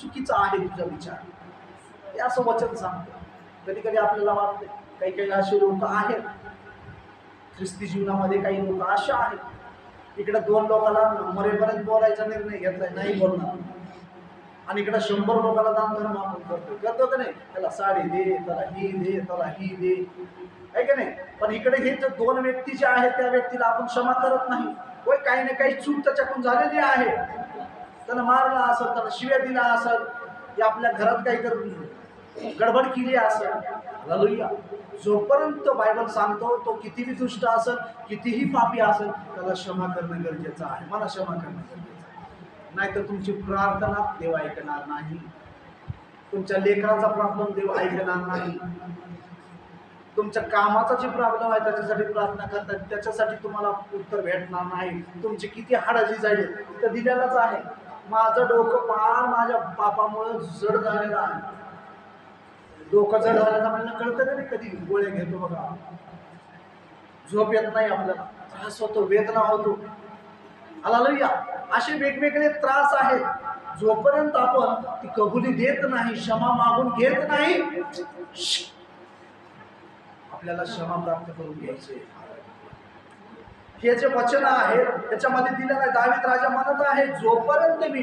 चुकीचा आहे तुझा विचार, हे असं वचन सांगतं. कधी कधी आपल्याला वाटतं काही काही असे लोक आहेत ख्रिस्ती जीवनामध्ये, काही लोक असे आहेत इकडे 2 लोकांना मरेपर्यंत बोलायचा निर्णय घेतलाय, नाही बोलणार, आणि इकडे 100 लोकांना दान धर्म आपण करतो का नाही, त्याला साडी दे, त्याला ही दे, त्याला ही दे, आहे का नाही. पण इकडे हे जे 2 व्यक्ती जे आहेत त्या व्यक्तीला आपण क्षमा करत नाही. होय, काही ना काही चूक त्याच्याकडून झालेली आहे, त्यानं मारला असेल, त्याला शिव्या दिला असेल, की आपल्या घरात काहीतरी गडबड केली असेल. हालेलुया. जोपर्यंत बायबल सांगतो तो कितीही दुष्ट असेल, कितीही पापी असेल, त्याला क्षमा करणं गरजेचं आहे. मला क्षमा करणं गरजेचं आहे, नाहीतर तुमची प्रार्थना देव ऐकणार नाही. तुमच्या लेकराचा प्रॉब्लेम देव ऐकणार नाही. तुमच्या कामाचा जे प्रॉब्लेम आहे त्याच्यासाठी प्रार्थना करतात, त्याच्यासाठी तुम्हाला उत्तर भेटणार नाही. तुमची किती हाडाजी जाईल तर दिलेलाच आहे. माझं डोकं पार माझ्या पापामुळे जड झालेलं आहे. डोकं जड झाल्याचं आपल्याला कळतं का नाही, कधी गोळ्या घेतो बघा, झोप येत नाही, आपल्याला त्रास होतो, वेदना होतो. हालेलुया. असे वेगवेगळे त्रास आहेत. जोपर्यंत आपण ती कबुली देत नाही, क्षमा मागून घेत नाही, आपल्याला क्षमा प्राप्त करून घ्यायचे. हे जे वचन आहे त्याच्यामध्ये दिलेलं आहे. दावीद राजा म्हणत आहे, जोपर्यंत मी